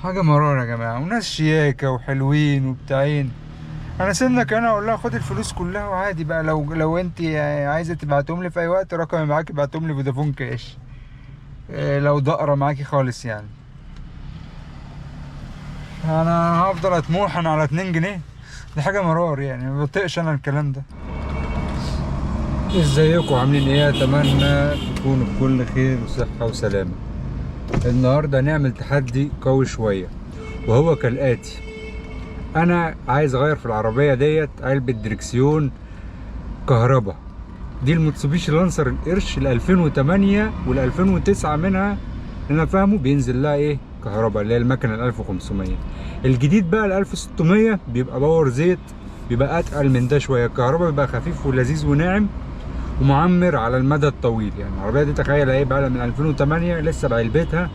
حاجة مرار يا جماعة، وناس شياكة وحلوين وبتاعين. انا سنك انا اقول لها خد الفلوس كلها وعادي بقى، لو انت عايزة تبعتهم لي في اي وقت، رقمي معاكي ابعتهم لي فودافون كاش. لو دقرة معاكي خالص يعني. انا هفضل اطموح انا على 2 جنيه؟ دي حاجة مرار يعني، ما بطيقش انا الكلام ده. ازيكم عاملين ايه؟ اتمنى تكونوا بكل خير وصحة وسلامة. النهاردة هنعمل تحدي قوي شوية، وهو كالآتي. انا عايز اغير في العربية ديت علبة دركسيون كهرباء. دي الموتسوبيشي لانسر القرش ال 2008 وال 2009 منها اللي انا فاهمه بينزل لها ايه كهرباء، اللي هي المكنه ال 1500. الجديد بقى ال 1600 بيبقى باور زيت، بيبقى اتقل من ده شويه. الكهرباء بيبقى خفيف ولذيذ وناعم ومعمر على المدى الطويل. يعني العربيه دي تخيل ايه بقى من 2008 لسه بعلبتها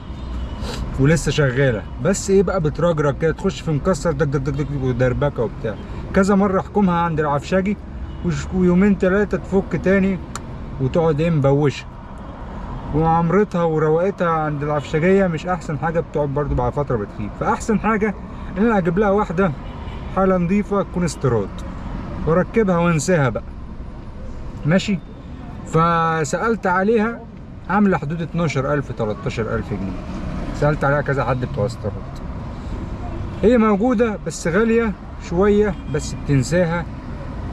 ولسه شغاله، بس ايه بقى بترجرج كده، تخش في مكسر دك دك دك دك ودربكه وبتاع. كذا مره احكمها عند العفشاجي ويومين 3 تفك تاني وتقعد ايه مبوشه. وعمرتها وروقتها عند العفشاجيه مش احسن حاجه، بتقعد برضو بعد فتره بتخيب. فاحسن حاجه ان انا اجيب لها واحده حاله نظيفه تكون استيراد واركبها وانساها بقى ماشي. فسالت عليها عامله حدود 12000 13000 جنيه. سالت عليها كذا حد بتوع استيراد. هي موجوده بس غاليه شويه، بس بتنساها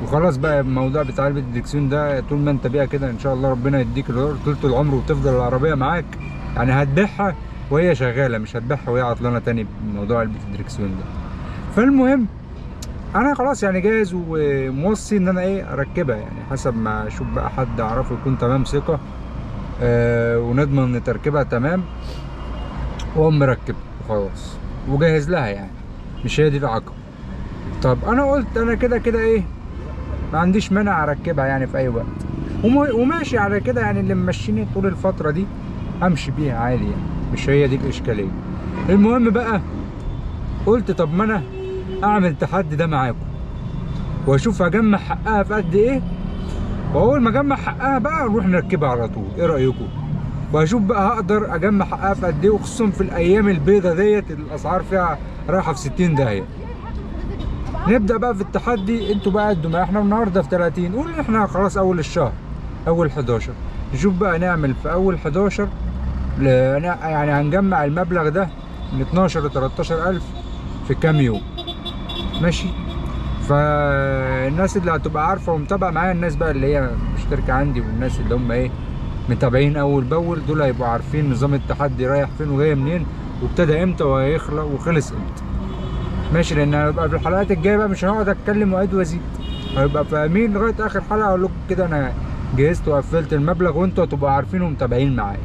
وخلاص. بقى الموضوع بتاع علبة الدركسيون ده طول ما انت بيها كده ان شاء الله ربنا يديك طولة العمر وتفضل العربية معاك. يعني هتبيعها وهي شغالة، مش هتبيعها وهي عطلانة تاني بموضوع علبة الدركسيون ده. فالمهم انا خلاص يعني جاهز وموصي ان انا ايه اركبها، يعني حسب ما اشوف بقى حد اعرفه يكون تمام ثقة ونضمن ان تركيبها تمام، واقوم مركب وخلاص وجاهز لها. يعني مش هي دي العقبة. طب انا قلت انا كده كده ايه ما عنديش مانع اركبها يعني في اي وقت، وماشي على كده. يعني اللي ممشيني طول الفتره دي امشي بيها عادي، يعني مش هي دي الاشكاليه. المهم بقى قلت طب ما انا اعمل تحدي ده معاكم واشوف هجمع حقها في قد ايه، واول ما اجمع حقها بقى نروح نركبها على طول. ايه رايكم؟ وهشوف بقى هقدر اجمع حقها في قد ايه، وخصوصا في الايام البيضه ديت الاسعار فيها رايحه في 60 داهيه. نبدأ بقى في التحدي. انتوا بقى قدوا ما احنا النهارده في 30، قول احنا خلاص اول الشهر اول 11. نشوف بقى نعمل في اول 11 يعني هنجمع المبلغ ده من 12 ل 13 الف في كام يوم ماشي. فالناس اللي هتبقى عارفه ومتابعه معايا، الناس بقى اللي هي مشتركه عندي والناس اللي هم ايه متابعين اول باول، دول هيبقوا عارفين نظام التحدي رايح فين وجاي منين وابتدى امتى وهيخلص وخلص امتى ماشي. لان هيبقى في الحلقات الجايه بقى مش هقعد اتكلم واعيد وازيد، هيبقى فاهمين لغايه اخر حلقه اقول لكم كده انا جهزت وقفلت المبلغ وانتوا هتبقوا عارفين ومتابعين معايا.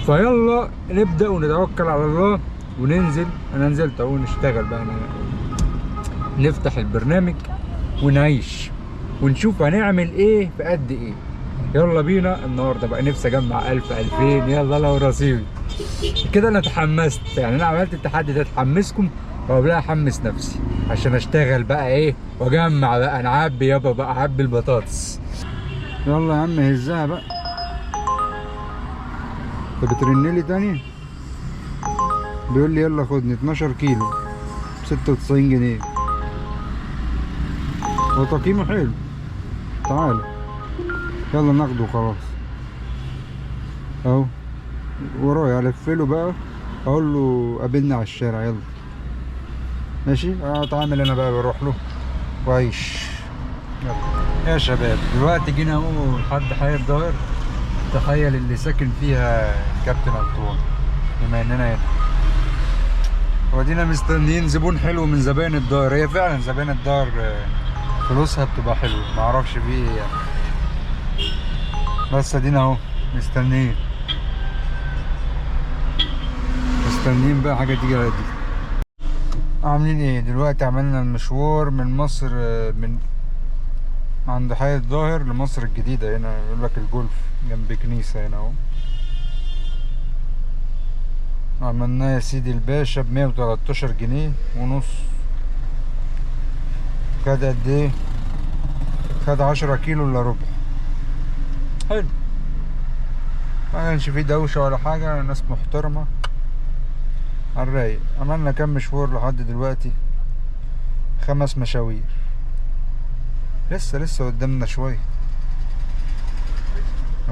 فيلا نبدا ونتوكل على الله وننزل. انا نزلت اهو نشتغل بقى، نفتح البرنامج ونعيش ونشوف هنعمل ايه في قد ايه. يلا بينا النهارده بقى. نفسي اجمع 1000 2000 يلا لو رصيد كده. انا اتحمست، يعني انا عملت التحدي ده اتحمسكم وقبلها احمس نفسي عشان اشتغل بقى ايه واجمع بقى نعبي يابا بقى عبي البطاطس. يلا يا عم هزها بقى. انت بترنلي تاني بيقول لي يلا خدني 12 كيلو 96 جنيه. هو تقييمه حلو. تعال يلا ناخده خلاص اهو. ورايا الفله بقى اقول له قابلني على الشارع يلا ماشي. اتعامل انا بقى بروح له وعيش. يلا يا شباب دلوقتي جينا اهو لحد حي الظاهر. تخيل اللي ساكن فيها كابتن انطوان. بما اننا هنا ودينا مستنيين زبون حلو من زباين الظاهر. هي فعلا زباين الظاهر فلوسها بتبقى حلوه، معرفش فيه ايه يعني، بس ادينا اهو مستنيين بقى حاجه تيجي على دي. عاملين ايه دلوقتي؟ عملنا المشوار من مصر، من عند حي الظاهر لمصر الجديدة. هنا يقول لك الجولف جنب كنيسة هنا اهو. عملناه يا سيدي الباشا ب 113 جنيه ونص. خد قد ايه؟ خد 10 كيلو الا ربع. حلو، ما كانش فيه دوشة ولا حاجة، ناس محترمة على الرايق. عملنا كام مشوار لحد دلوقتي؟ 5 مشاوير. لسه قدامنا شوية.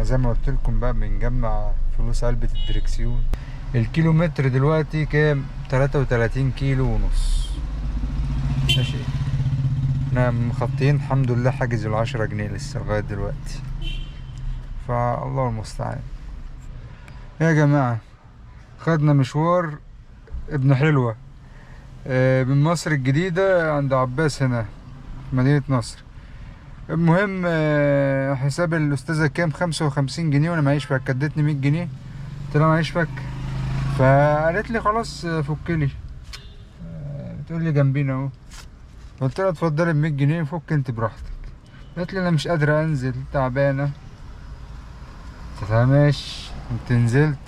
زي ما قلت لكم بقى بنجمع فلوس علبة الدركسيون. الكيلومتر دلوقتي كام؟ 33 كيلو ونص. ماشي. احنا مخطيين الحمد لله حاجز ال10 جنيه لسه لغاية دلوقتي، فالله المستعان. يا جماعة خدنا مشوار ابن حلوة من مصر الجديدة عند عباس هنا في مدينة نصر. المهم حساب الأستاذة كام؟ 55 جنيه وأنا معيش فك. ادتني 100 جنيه قلت لها معيش فك، فقالت لي خلاص فكلي. بتقول لي جنبينا اهو. قلت لها اتفضلي ب100 جنيه فك انت براحتك. قالت لي انا مش قادرة انزل تعبانة. قلت لها ماشي. انت نزلت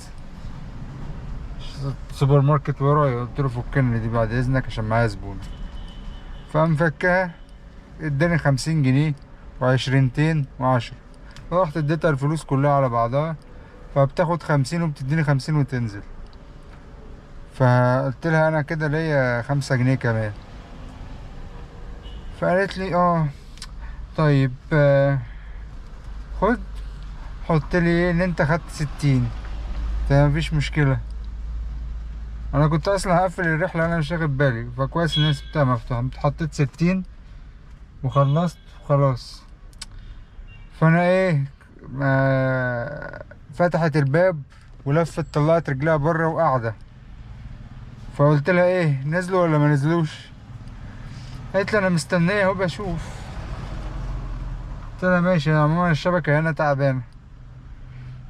سوبر ماركت ورايا، قلت له فكني دي بعد اذنك عشان معايا زبون. فقام فكها، اداني 50 جنيه و20 و10. رحت اديتها الفلوس كلها على بعضها، فبتاخد 50 وبتديني 50 وتنزل. فقلت لها انا كده ليا 5 جنيه كمان. فقالت لي طيب خد حط لي ان انت خدت 60. تمام مفيش مشكلة. انا كنت اصلا هقفل الرحلة انا مش واخد بالي، فكويس ان انا سبتها مفتوحة. حطيت 60 وخلصت وخلاص. فانا فتحت الباب ولفت طلعت رجلها بره وقاعدة. فقلت لها نزلوا ولا ما نزلوش؟ قالت لي انا مستنيه اهو بشوف. قلت لها ماشي، عموما الشبكة هنا تعبانة.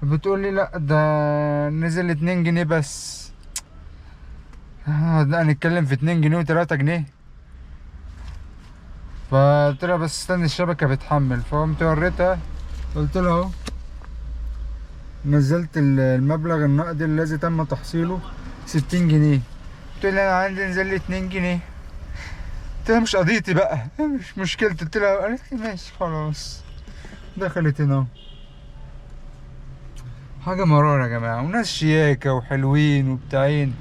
بتقول لي لا ده نزل 2 جنيه بس. هنتكلم في 2 جنيه و3 جنيه. فقلت لها بس استني الشبكة بتحمل. فقمت وريتها قلت لها اهو نزلت المبلغ النقدي الذي تم تحصيله 60 جنيه. قلت لها انا عندي نزل لي 2 جنيه. قلت لها مش قضيتي بقى، مش مشكلتي. قلت لها، قالت لي ماشي خلاص. دخلت هنا حاجة مرارة يا جماعة، وناس شياكة وحلوين وبتاعين.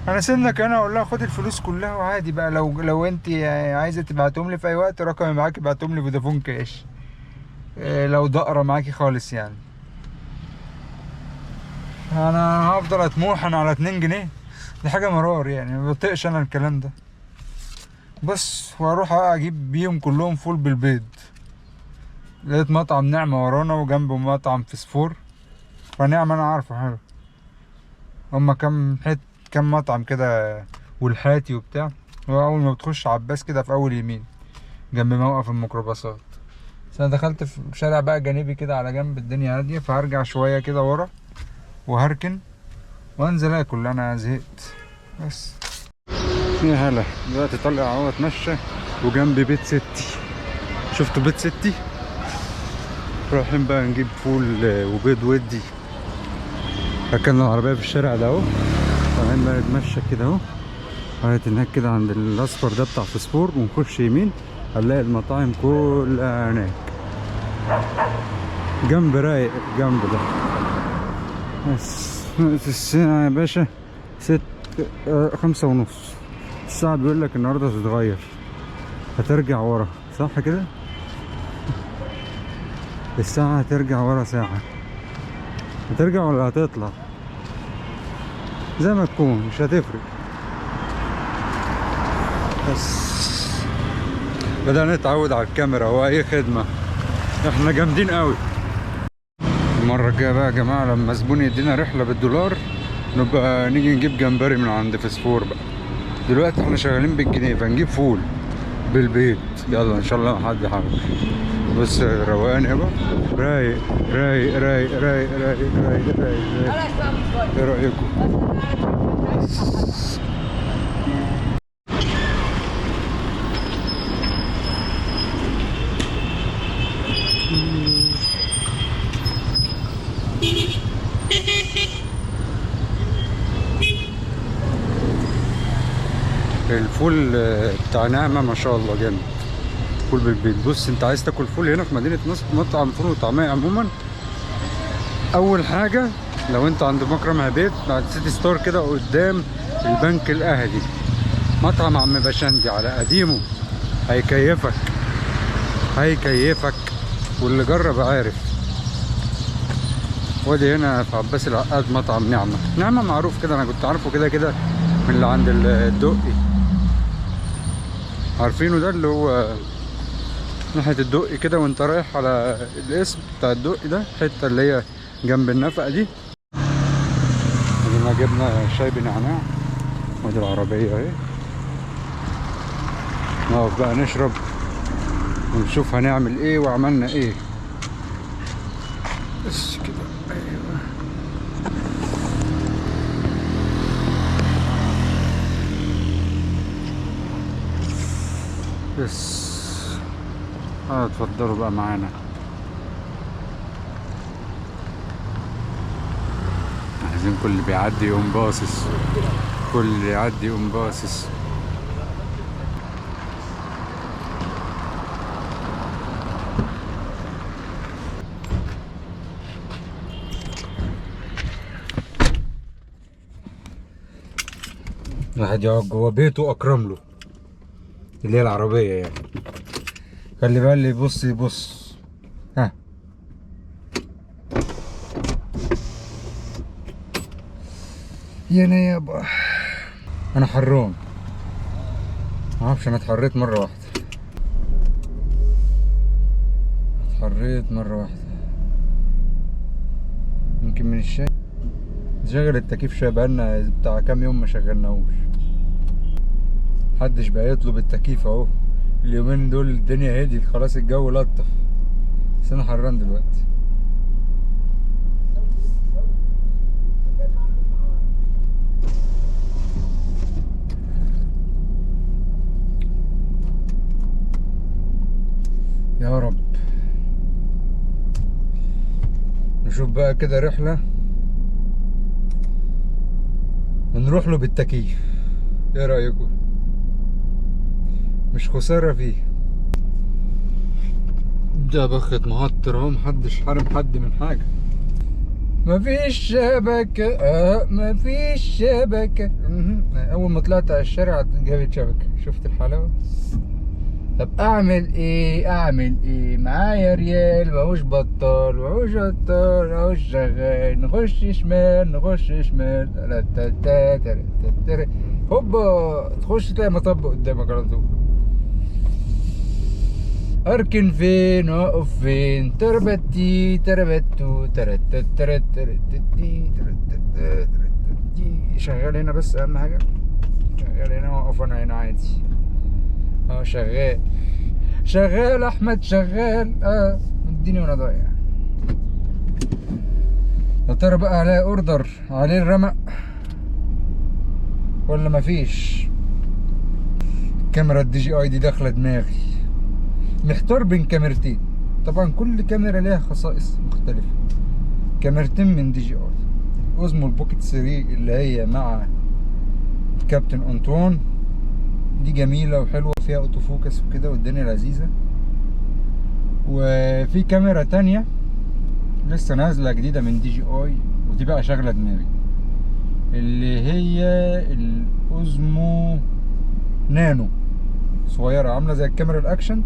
انا سنك انا اقول لها خد الفلوس كلها وعادي بقى، لو انت عايزة تبعتهم لي في اي وقت رقمي معاكي ابعتهم لي فودافون كاش. لو دقرة معاكي خالص يعني. انا هفضل اطموح انا على 2 جنيه؟ دي حاجة مرار يعني، ما بطيقش انا الكلام ده. بس واروح اجيب بيهم كلهم فول بالبيض. لقيت مطعم نعمة ورانا وجنبه مطعم فسفور. فنعمة انا عارفه حلو. هما كام مطعم كده والحاتي وبتاع. واول ما بتخش عباس كده في اول يمين جنب موقف الميكروباصات. بس انا دخلت في شارع بقى جانبي كده على جنب، الدنيا هادية، فهرجع شوية كده ورا وهركن وانزل اكل، انا زهقت بس. يا هلا، دلوقتي طالع اهو اتمشى وجنبي بيت ستي. شفتوا بيت ستي؟ رايحين بقى نجيب فول وبيض ودي. ركننا العربية في الشارع ده اهو، طالعين بقى نتمشى كده اهو لغاية هناك كده عند الاصفر ده بتاع فسفور، ونخش يمين هنلاقي المطاعم كلها هناك. جنب رايق جنب ده. بس الساعة يا باشا 5:30. الساعة بيقولك النهاردة هتتغير، هترجع ورا صح كده؟ الساعة هترجع ورا ساعة. هترجع ولا هتطلع؟ زي ما تكون مش هتفرق. بس بدأنا نتعود على الكاميرا واي خدمة. احنا جامدين قوي. المرة الجاية بقى يا جماعة لما زبون يدينا رحلة بالدولار نبقى نيجي نجيب جمبري من عند فسفور بقى. دلوقتي احنا شغالين بالجنيه فنجيب فول بالبيت. يلا ان شاء الله ما حد يحاول. بص روقان يابا، رايق رايق رايق رايق رايق رايق رايق. ايه رأيكم؟ الفول بتاع نعمة ما شاء الله جامد. فول بالبيت. بص انت عايز تاكل فول هنا في مدينة نصر مطعم فول وطعمية عموما، اول حاجة لو انت عند مكرم عبيد بعد سيتي ستار كده قدام البنك الاهلي، مطعم عم بشندي على قديمه، هيكيفك هيكيفك، واللي جرب عارف. ودي هنا في عباس العقاد مطعم نعمة معروف كده، انا كنت عارفه كده كده من اللي عند الدقي، عارفينه ده اللي هو ناحية الدقي كده وانت رايح على الاسم بتاع الدقي ده، الحتة اللي هي جنب النفق دي. جبنا شاي بنعناع، ودي العربية اهي، نقف بقى نشرب ونشوف هنعمل ايه وعملنا ايه. بس كده ايوه. بس اتفضلوا بقى معانا. عايزين كل اللي بيعدي يقوم باصص، كل اللي يعدي يقوم باصص. واحد يقعد جوا بيته اكرم له، اللي هي العربية يعني. خلي بالك اللي يبص يبص. ها يا يابا انا حران، معرفش، انا اتحريت مرة واحدة، اتحريت مرة واحدة يمكن من الشاي. شغل التكييف شوية، بقالنا بتاع كام يوم ما شغلناهوش، محدش بقى يطلب التكييف اهو. اليومين دول الدنيا هديت خلاص، الجو لطف، بس انا حران دلوقتي. يا رب نشوف بقى كده رحلة ونروح له بالتكييف، ايه رأيكم؟ مش خسارة فيه. ده بخت مهطر اهو، محدش حارم حد من حاجة. مفيش شبكة، مفيش شبكة. أول ما طلعت على الشارع جابت شبكة، شفت الحلاوة؟ طب أعمل إيه؟ معايا ريال ماهوش بطال، ماهوش بطال، ماهوش شغال، نخش شمال هوبا تخش تلاقي مطب قدامك على طول. اركن فين واقف فين، تربتي تربتو ترتتي شغال هنا، بس اهم حاجه شغال هنا، واقف انا هنا عادي. شغال احمد شغال، اديني وانا ضايع. يا ترى بقى هلاقي اوردر عليه الرمق ولا مفيش؟ الكاميرا الدي جي اي دي داخله دماغي، محتار بين كاميرتين. طبعا كل كاميرا ليها خصائص مختلفة. كاميرتين من دي جي اي، اوزمو البوكيت 3 اللي هي مع كابتن انطوان، دي جميلة وحلوة فيها اوتو فوكس وكده والدنيا لذيذة. وفي كاميرا تانية لسه نازلة جديدة من دي جي اي، ودي بقى شغلة دماغي، اللي هي الاوزمو نانو، صغيرة عاملة زي الكاميرا الاكشن،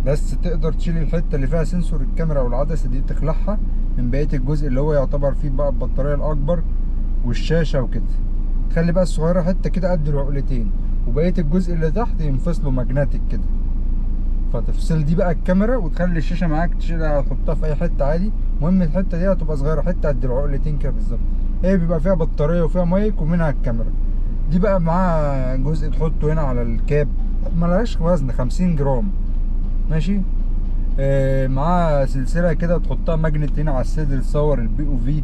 بس تقدر تشيل الحته اللي فيها سنسور الكاميرا والعدسه دي، تخلعها من بقيه الجزء اللي هو يعتبر فيه بقى البطاريه الاكبر والشاشه وكده. تخلي بقى الصغيره حته كده قد العقلتين، وبقيه الجزء اللي تحت ينفصله ماجنتيك كده. فتفصل دي بقى الكاميرا وتخلي الشاشه معاك تشيلها تحطها في اي حته عادي. المهم الحته دي هتبقى صغيره، حته قد العقلتين كده بالظبط. هي بيبقى فيها بطاريه وفيها مايك ومنها الكاميرا. دي بقى معاها جزء تحطه هنا على الكاب، ملهاش وزن، 50 جرام ماشي. معاه سلسله كده تحطها ماجنت هنا على الصدر، تصور البي او في.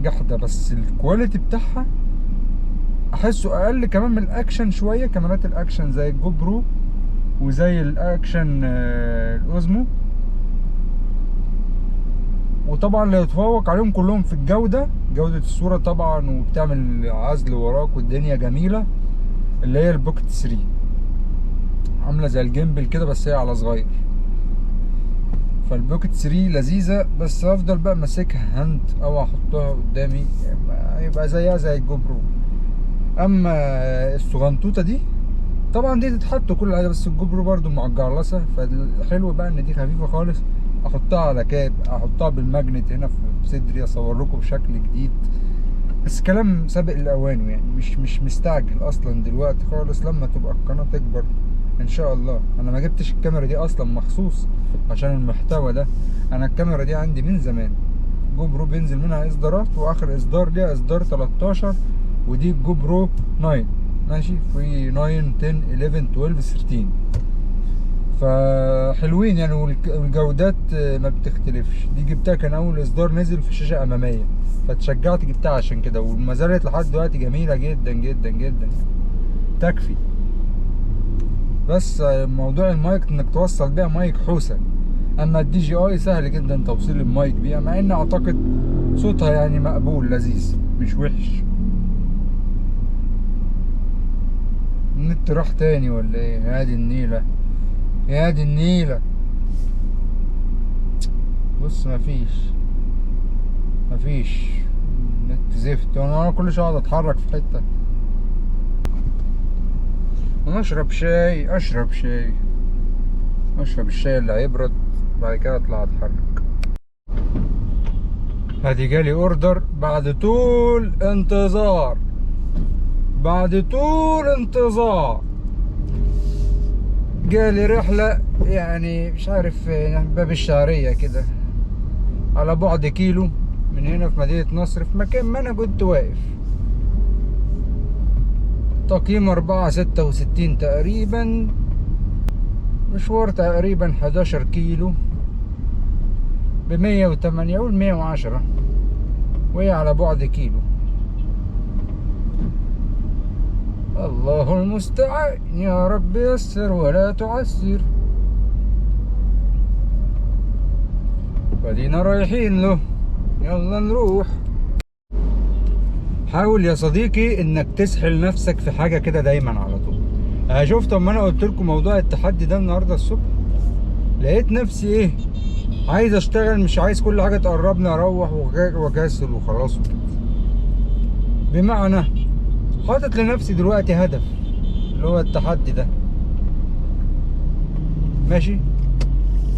جحده بس الكواليتي بتاعها احسه اقل كمان من الاكشن شويه، كاميرات الاكشن زي الجو برو وزي الاكشن الاوزمو. وطبعا لا يتفوق عليهم كلهم في جوده الصوره طبعا، وبتعمل عزل وراك والدنيا جميله، اللي هي البوكيت 3، عامله زي الجيمبل كده بس هي على صغير. فالبوكيت 3 لذيذه، بس هفضل بقى ماسكها هاند او احطها قدامي، يبقى زيها زي الجو برو. اما الصغنطوطه دي طبعا دي تتحط كل حاجه، بس الجو برو برضو معجلصه، فالحلو بقى ان دي خفيفه خالص، احطها على كاب، احطها بالماجنت هنا في صدري، اصور لكم بشكل جديد. بس كلام سابق الاوان يعني، مش مستعجل اصلا دلوقتي خالص، لما تبقى القناه تكبر ان شاء الله. انا ما جبتش الكاميرا دي اصلا مخصوص عشان المحتوى ده، انا الكاميرا دي عندي من زمان. جو برو بينزل منها اصدارات، واخر اصدار ليها اصدار 13، ودي جو برو 9 ماشي، في 9 10 11 12 13. فحلوين يعني، والجودات ما بتختلفش. دي جبتها كان اول اصدار نزل في شاشه اماميه، فتشجعت جبتها عشان كده، وما زالت لحد دلوقتي جميله جدا جدا جدا، تكفي. بس موضوع المايك انك توصل بيها مايك حوسه، اما الدي جي اي سهل جدا توصيل المايك بيها، مع ان اعتقد صوتها يعني مقبول لذيذ مش وحش. النت راح تاني ولا ايه؟ يا دي النيله، يا دي النيله. بص مفيش نت زفت، وانا كل شويه اقعد اتحرك في حته. انا اشرب الشاي اللي هيبرد، بعد كده اطلع اتحرك. ادي جالي اوردر بعد طول انتظار، جالي رحلة يعني مش عارف باب الشعرية كده، على بعد كيلو من هنا في مدينة نصر، في مكان ما انا كنت واقف. تقييم 4.66 تقريبا، مشوار تقريبا 11 كيلو ب108 قول 110، وهي على بعد كيلو. الله المستعان، يا رب يسر ولا تعسر. فدينا رايحين له، يلا نروح. حاول يا صديقي انك تسحل نفسك في حاجه كده دايما على طول. انا شفت اما انا قلت لكم موضوع التحدي ده النهارده الصبح، لقيت نفسي ايه، عايز اشتغل، مش عايز كل حاجه تقربني اروح واكسل وخلاص وكده. بمعنى حاطط لنفسي دلوقتي هدف اللي هو التحدي ده ماشي،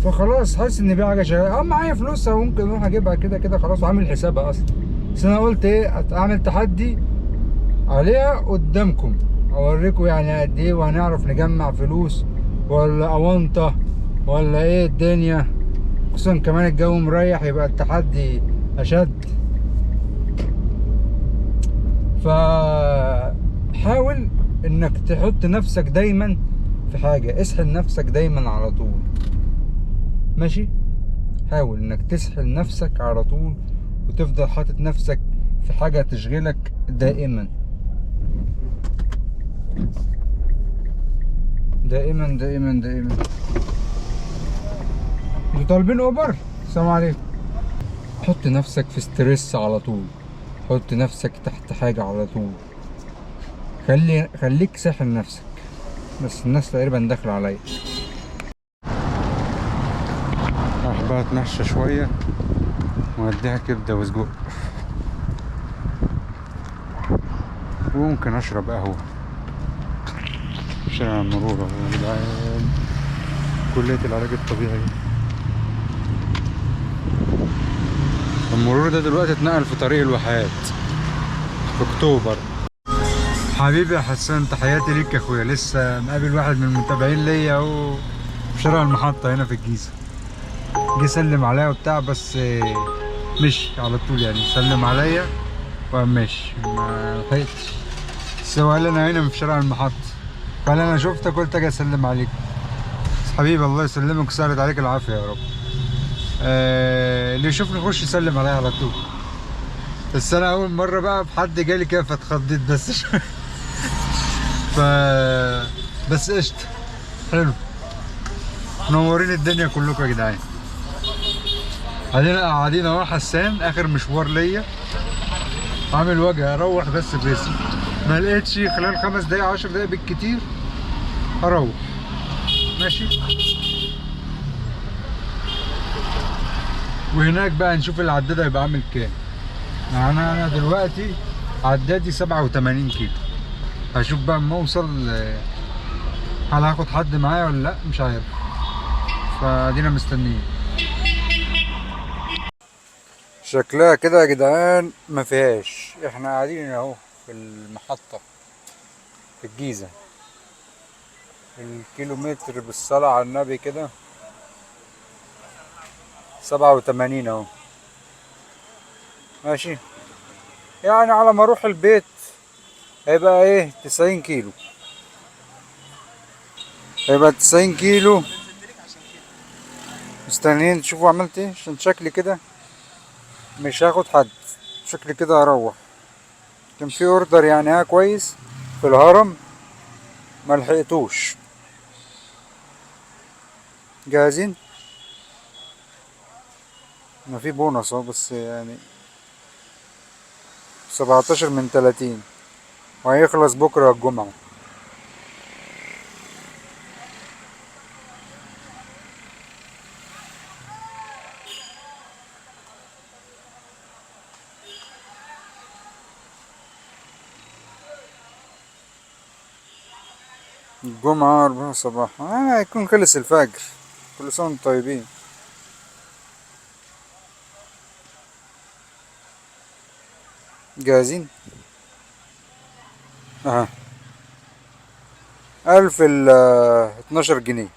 فخلاص حاسس ان في حاجه شغاله. معايا فلوسها ممكن اروح اجيبها كده كده خلاص، وعامل حسابها اصلا. بس انا قلت ايه، اعمل تحدي عليها قدامكم، اوريكم يعني قد ايه، وهنعرف نجمع فلوس ولا اونطه ولا ايه الدنيا. خصوصا كمان الجو مريح، يبقى التحدي اشد. فحاول انك تحط نفسك دايما في حاجه، اسحل نفسك دايما على طول ماشي. حاول انك تسحل نفسك على طول، وتفضل حاطط نفسك في حاجه تشغلك دائما دائما دائما دائما. انتوا طالبين اوبر؟ السلام عليكم. حط نفسك في ستريس على طول، حط نفسك تحت حاجه على طول، خليك ساحل نفسك. بس الناس تقريبا داخله عليا. راح بقى اتمشى شويه واديها كبده وسجق، وممكن اشرب قهوه في شارع المرور يا جدعان، كليه العلاج الطبيعي. المرور ده دلوقتي اتنقل في طريق الواحات في اكتوبر. حبيبي يا حسان، تحياتي ليك يا اخويا. لسه مقابل واحد من المتابعين ليا اهو في شارع المحطة هنا في الجيزة، جه سلم عليا وبتاع، بس مشي على طول يعني، سلم عليا وقام ماشي، ما لحقتش. بس هو قال انا هنا في شارع المحطة، قال انا شفتك قلت اجي اسلم عليك. بس حبيبي الله يسلمك ويسهل عليك العافية يا رب. اللي يشوفني يخش يسلم عليا على طول. بس انا اول مره بقى في حد جالي كده فاتخضيت بس بس قشطه حلو. منورين الدنيا كلكم يا جدعان. قاعدين اهو حسان، اخر مشوار ليا، عامل وجه اروح بس باسم، ما لقيتش خلال 5 دقايق 10 دقايق بالكتير اروح ماشي. وهناك بقى نشوف العداد هيبقى عامل كام. انا دلوقتي عدادي 87 كيلو. هشوف بقى اما اوصل هل هاخد حد معايا ولا لا، مش عارف، فادينا مستنيين. شكلها كده يا جدعان ما فيهاش. احنا قاعدين اهو في المحطة في الجيزة. الكيلومتر بالصلاة على النبي كده 87 اهو. ماشي، يعني على ما اروح البيت هيبقى ايه 90 كيلو، هيبقى 90 كيلو. مستنيين تشوفوا عملت ايه، عشان شكلي كده مش هاخد حد، شكلي كده هروح. كان في اوردر يعني كويس في الهرم ملحقتوش. جاهزين؟ ما في بونص اهو، بس يعني 17 من 30 وهيخلص بكرة الجمعة. الجمعة 4 صباحا، هيكون خلص الفجر. كل سنة وانتم طيبين. جاهزين؟ اها، 1200 جنيه.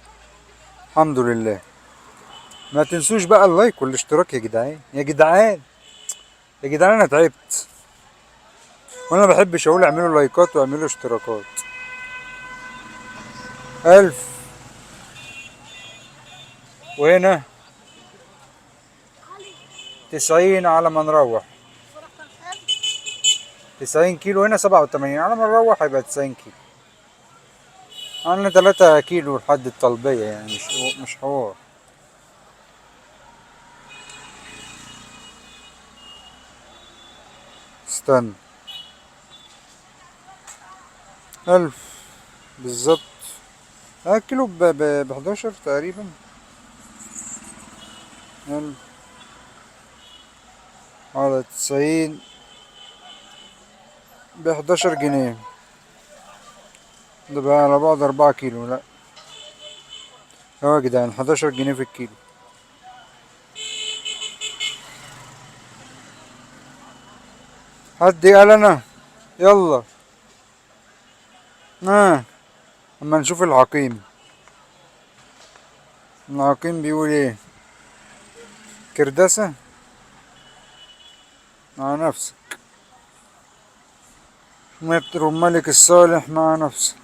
الحمد لله. ما تنسوش بقى اللايك والاشتراك يا جدعان، يا جدعان، يا جدعان، انا تعبت وانا ما بحبش اقول اعملوا لايكات واعملوا اشتراكات. 1000 وهنا 90 على ما نروح. 90 كيلو هنا 87 على ما نروح هيبقى 90 كيلو. عندنا 3 كيلو لحد الطلبية، يعني مش حوار. استنى، 1000 بالظبط. كيلو ب 11 تقريبا. 1000 على 90 ب 11 جنيه. ده بقى على بعد 4 كيلو. لا اهو يا جدعان 11 جنيه في الكيلو. حد قال انا؟ يلا اما نشوف العقيم. العقيم بيقول ايه؟ كرداسة مع نفسك، متر الملك الصالح مع نفسك.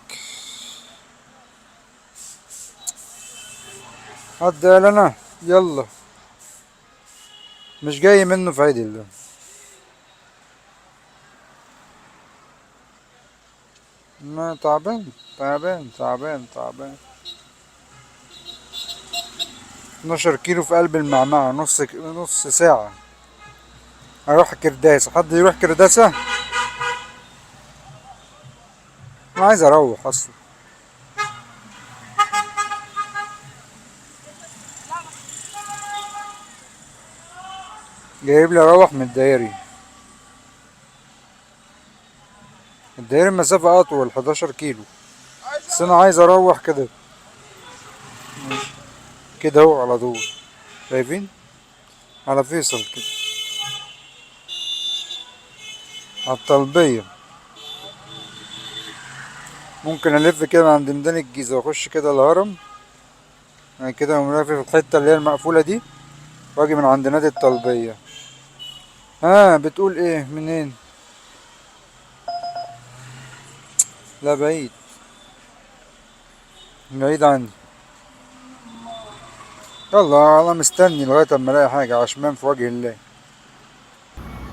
حد قال انا؟ يلا، مش جاي منه فايدة ده. ما تعبان تعبان تعبان تعبان. 12 كيلو في قلب المعمعة، نص ساعة اروح كرداسة. حد يروح كرداسة؟ انا عايز اروح اصلا. جايب لي اروح من الدائري. الدائري المسافة اطول 11 كيلو، بس انا عايز اروح كده كده اهو على طول. شايفين؟ على فيصل كده، على الطلبية. ممكن الف كده من عند ميدان الجيزة واخش كده الهرم، يعني كده وملف في الحتة اللي هي المقفولة دي، واجي من عند نادي الطلبية. بتقول ايه؟ منين؟ لا بعيد، بعيد عني. يلا انا مستني لغاية اما الاقي حاجة عشمان في وجه الله.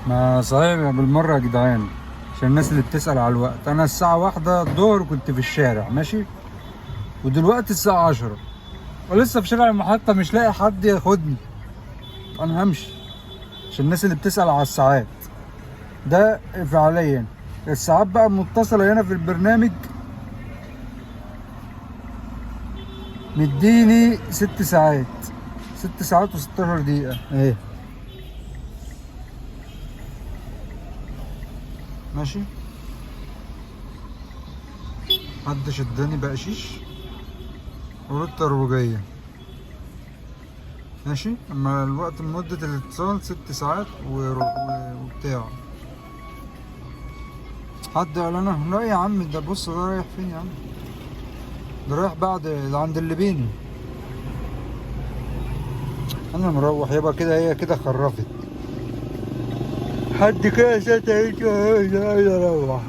ما صحيح بالمرة يا جدعان، عشان الناس اللي بتسأل على الوقت، انا الساعة 1 الظهر كنت في الشارع ماشي، ودلوقتي الساعة 10 ولسه في شارع المحطة مش لاقي حد ياخدني. انا همشي، عشان الناس اللي بتسأل على الساعات ده فعليا. الساعات بقى متصلة هنا في البرنامج، مديني 6 ساعات، 6 ساعات و16 دقيقة اهي. ماشي. حد شدني بقشيش ورد ترويجية. ماشي. اما الوقت مدة الاتصال 6 ساعات وبتاع. حد قال انا لا يا عم، ده بص ده رايح فين يا عم، ده رايح بعد ده عند اللبيني. انا مروح يبقى كده، هي كده خرفت. حد كده عايز اروح.